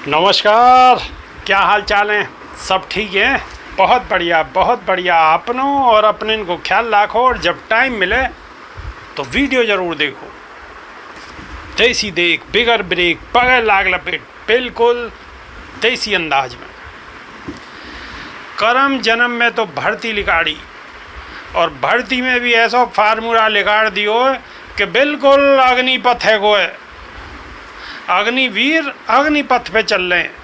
नमस्कार, क्या हाल चाल है? सब ठीक है? बहुत बढ़िया। अपनों और अपने को ख्याल रखो और जब टाइम मिले तो वीडियो ज़रूर देखो। देसी देख, बिगर ब्रेक, बगैर लाग लपेट, बिल्कुल देसी अंदाज में। करम जन्म में तो भर्ती लिखाड़ी, और भर्ती में भी ऐसा फार्मूला लिखाड़ दियो कि बिल्कुल अग्निपथ है गो है। अग्निवीर अग्निपथ पे चल रहे हैं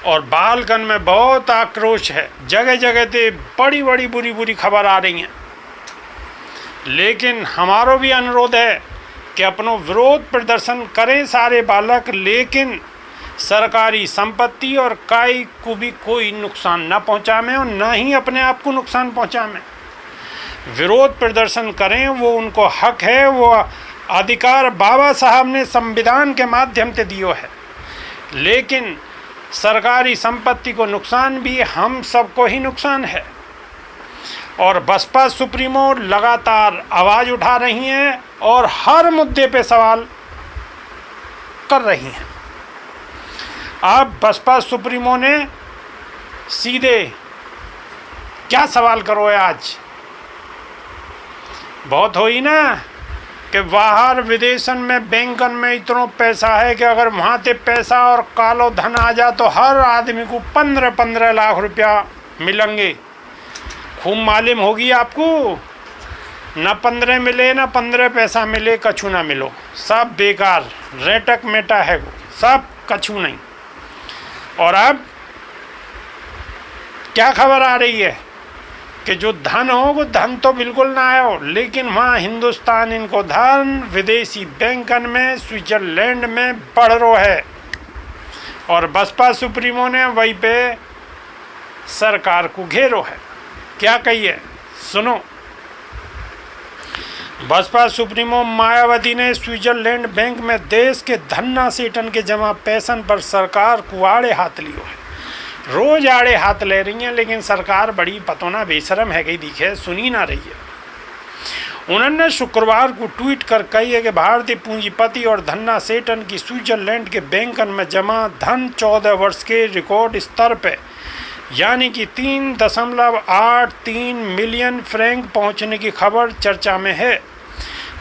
और बालकन में बहुत आक्रोश है। जगह जगह ते बड़ी बड़ी बुरी खबर आ रही हैं। लेकिन हमारो भी अनुरोध है कि अपनो विरोध प्रदर्शन करें सारे बालक, लेकिन सरकारी संपत्ति और काई को भी कोई नुकसान न पहुंचावे और न ही अपने आप को नुकसान पहुंचावे। विरोध प्रदर्शन करें, वो उनको हक है, वो अधिकार बाबा साहब ने संविधान के माध्यम से दियो है। लेकिन सरकारी संपत्ति को नुकसान भी हम सबको ही नुकसान है। और बसपा सुप्रीमो लगातार आवाज़ उठा रही हैं और हर मुद्दे पे सवाल कर रही हैं। अब बसपा सुप्रीमो ने सीधे क्या सवाल करो है आज? बहुत होई ना कि बाहर विदेशन में बैंकन में इतना पैसा है कि अगर वहाँ से पैसा और कालो धन आ जा तो हर आदमी को 15-15 लाख रुपया मिलेंगे। खूब मालूम होगी आपको, न 15 मिले न 15 पैसा मिले, कछु ना मिलो, सब बेकार रेटक मेटा है वो, सब कछु नहीं। और अब क्या खबर आ रही है कि जो धन हो वो धन तो बिल्कुल ना आयो, लेकिन वहाँ हिंदुस्तान इनको धन विदेशी बैंकन में स्विट्जरलैंड में बढ़ रो है। और बसपा सुप्रीमो ने वहीं पे सरकार को घेरो है। क्या कहिए, सुनो। बसपा सुप्रीमो मायावती ने स्विट्जरलैंड बैंक में देश के धन्ना सेठन के जमा पैसन पर सरकार को आड़े हाथ लियो है। रोज आड़े हाथ ले रही हैं, लेकिन सरकार बड़ी पतोना बेशरम है, कहीं दिखे सुनी ना रही है। उन्होंने शुक्रवार को ट्वीट कर कही है कि भारतीय पूंजीपति और धन्ना सेठन की स्विट्जरलैंड के बैंकन में जमा धन 14 वर्ष के रिकॉर्ड स्तर पे यानी कि 3.83 मिलियन फ्रैंक पहुंचने की खबर चर्चा में है।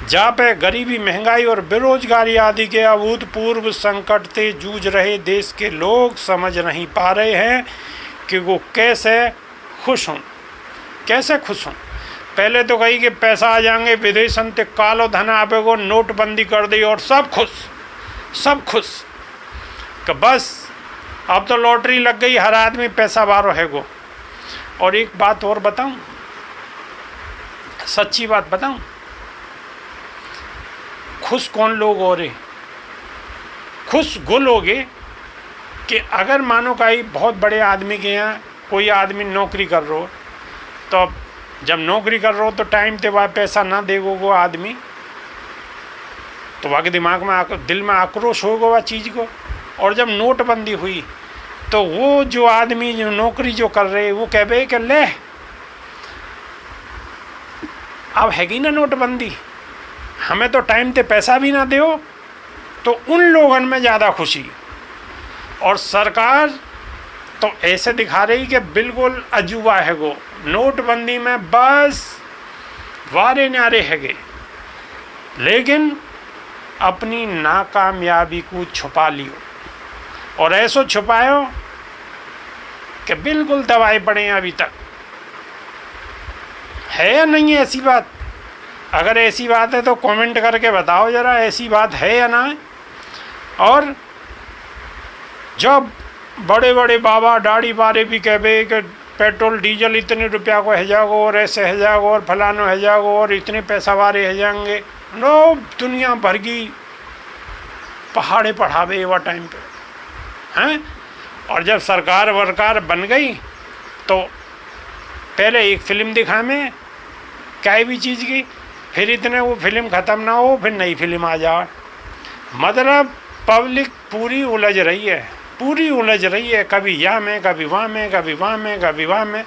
जहाँ पे गरीबी, महंगाई और बेरोजगारी आदि के अभूतपूर्व संकट से जूझ रहे देश के लोग समझ नहीं पा रहे हैं कि वो कैसे खुश हों। पहले तो कही कि पैसा आ जाएंगे विदेशन से, कालो धन आवेगो, नोटबंदी कर दी और सब खुश कि बस अब तो लॉटरी लग गई, हर आदमी पैसा बारो है गो। और एक बात और बताऊं, सच्ची बात बताऊं, खुश कौन लोग हो रहे? खुश वो लोगे कि अगर मानो कहीं बहुत बड़े आदमी के यहाँ कोई आदमी नौकरी कर रहा हो, तो जब नौकरी कर रहा हो तो टाइम पे वह पैसा ना देगो वो आदमी, तो वह के दिमाग में दिल में आक्रोश होगा वह चीज़ को। और जब नोटबंदी हुई तो वो जो आदमी जो नौकरी जो कर रहे वो कहे कि ले अब हैगी ना नोटबंदी, हमें तो टाइम पे पैसा भी ना दो, तो उन लोगों में ज़्यादा खुशी। और सरकार तो ऐसे दिखा रही कि बिल्कुल अजूबा है वो, नोटबंदी में बस वारे न्यारे हैगे, लेकिन अपनी नाकामयाबी को छुपा लियो। और ऐसो छुपायो कि बिल्कुल दवाई पड़े अभी तक। है या नहीं है ऐसी बात? अगर ऐसी बात है तो कमेंट करके बताओ ज़रा, ऐसी बात है या ना है। और जब बड़े बड़े बाबा दाढ़ी बारे भी कहे कि पेट्रोल डीजल इतने रुपया को है जागो और ऐसे है जागो और फलानो है जागो और इतने पैसा वारे है जाएंगे, नो दुनिया भर की पहाड़े पढ़ावे वह टाइम पे हैं। और जब सरकार वरकार बन गई तो पहले एक फ़िल्म दिखा में क्या भी चीज़ की, फिर इतने वो फिल्म ख़त्म ना हो फिर नई फिल्म आ जाए। मतलब पब्लिक पूरी उलझ रही है, कभी यहाँ में, कभी वहाँ में, कभी वहाँ में।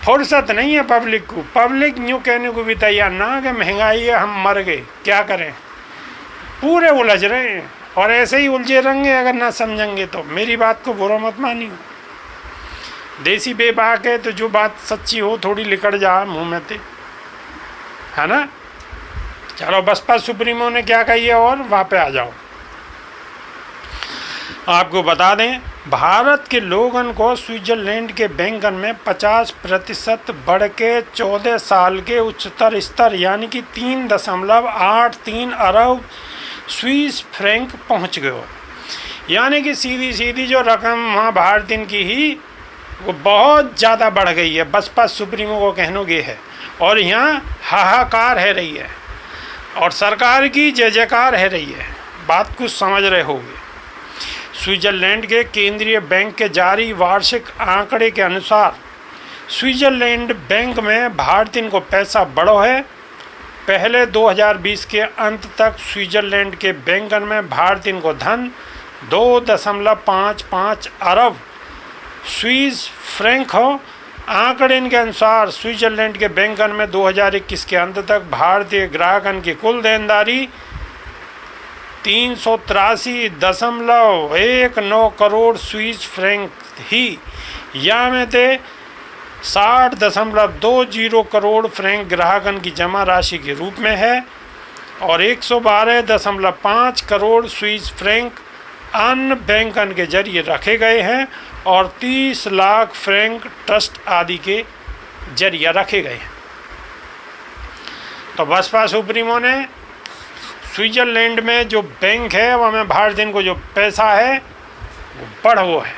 फुर्सत नहीं है पब्लिक को। पब्लिक यूँ कहने को भी तैयार ना कि महंगाई है, हम मर गए, क्या करें। पूरे उलझ रहे हैं। और ऐसे ही उलझे रहेंगे अगर ना समझेंगे तो। मेरी बात को बुरा मत मानियो, देसी बेबाक है तो जो बात सच्ची हो थोड़ी लिकड़ जा मुँह में ते, है ना। चलो बसपा सुप्रीमो ने क्या कही है और वहाँ पे आ जाओ। आपको बता दें, भारत के लोगों को स्विट्जरलैंड के बैंकन में 50% बढ़ के 14 साल के उच्चतर स्तर यानी कि 3.83 अरब स्विस फ्रैंक पहुंच गए। यानी कि सीधी सीधी जो रकम वहाँ भारतीय की ही वो बहुत ज़्यादा बढ़ गई है। बसपा सुप्रीमो को कहने ये है, और यहाँ हाहाकार है रही है और सरकार की जय जयकार है रही है। बात कुछ समझ रहे होंगे। स्विट्जरलैंड के केंद्रीय बैंक के जारी वार्षिक आंकड़े के अनुसार स्विट्जरलैंड बैंक में भारतीयों को पैसा बढ़ो है। पहले 2020 के अंत तक स्विट्जरलैंड के बैंकन में भारतीयों को धन 2.55 अरब स्विस फ्रैंक हो। आंकड़े के अनुसार स्विट्जरलैंड के बैंकन में 2021 के अंत तक भारतीय ग्राहकन की कुल देनदारी 383.19 करोड़ स्विस फ्रैंक ही, या में थे 60.20 करोड़ फ्रैंक ग्राहकन की जमा राशि के रूप में है और 112.5 करोड़ स्विस फ्रैंक अन्य बैंकन के जरिए रखे गए हैं और 30 लाख फ्रैंक ट्रस्ट आदि के जरिए रखे गए हैं। तो बसपा सुप्रीमो ने स्विट्जरलैंड में जो बैंक है वह में भारतीयों को जो पैसा है वो बढ़ वो है,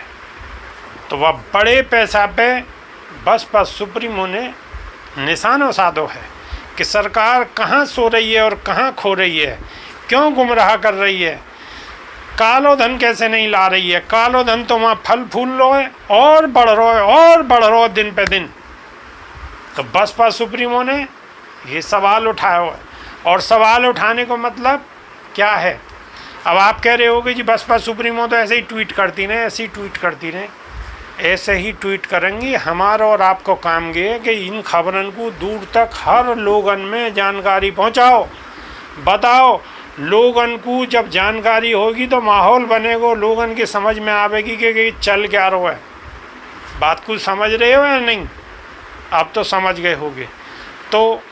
तो वह बड़े पैसा पे बसपा सुप्रीमो ने निशाना साधो है कि सरकार कहाँ सो रही है और कहाँ खो रही है, क्यों गुमराह कर रही है, कालो धन कैसे नहीं ला रही है। कालो धन तो वहाँ फल फूल लो है और बढ़ रहा है और बढ़ रहा है दिन पे दिन। तो बसपा सुप्रीमो ने ये सवाल उठाया हुआ है, और सवाल उठाने को मतलब क्या है। अब आप कह रहे होगे जी बसपा सुप्रीमो तो ऐसे ही ट्वीट करती रहे, ऐसे ही ट्वीट करती रहे। ऐसे ही ट्वीट करेंगी। हमारा और आपको काम ये है कि इन खबरों को दूर तक हर लोगन में जानकारी पहुंचाओ, बताओ। लोगन को जब जानकारी होगी तो माहौल बनेगा, लोगन की समझ में आवेगी कि चल क्या रहा है। बात को समझ रहे हो या नहीं? आप तो समझ गए होंगे। तो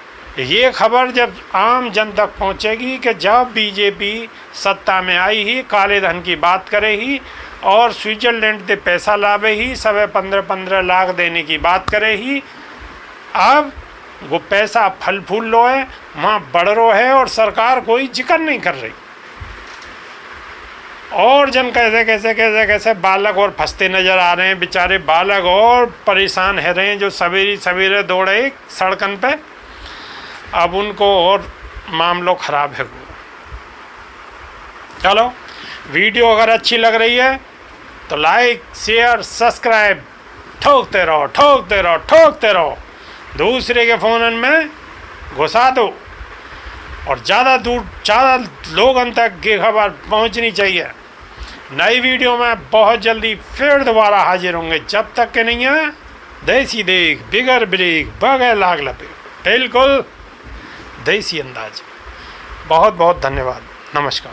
ये खबर जब आम जन तक पहुँचेगी कि जब बीजेपी सत्ता में आई ही काले धन की बात करे ही और स्विट्जरलैंड से पैसा लावे ही, सब 15-15 लाख देने की बात करे ही, अब वो पैसा फल फूल लो है, वहाँ बढ़ रो है और सरकार कोई जिक्र नहीं कर रही। और जन कैसे कैसे कैसे कैसे बालक और फंसते नज़र आ रहे हैं। बेचारे बालक और परेशान है रहे हैं जो सवेरे सवेरे दौड़े सड़कन पे, अब उनको और मामलों ख़राब है। चलो वीडियो अगर अच्छी लग रही है तो लाइक शेयर सब्सक्राइब ठोकते रहो, ठोकते रहो, ठोकते रहो। दूसरे के फ़ोन में घुसा दो और ज़्यादा दूर ज़्यादा लोगों तक ये खबर पहुंचनी चाहिए। नई वीडियो में बहुत जल्दी फिर दोबारा हाजिर होंगे। जब तक के नहीं है देसी देख बिगर ब्रेक बगैर लाग लपेट, बिल्कुल देसी अंदाज। बहुत बहुत धन्यवाद, नमस्कार।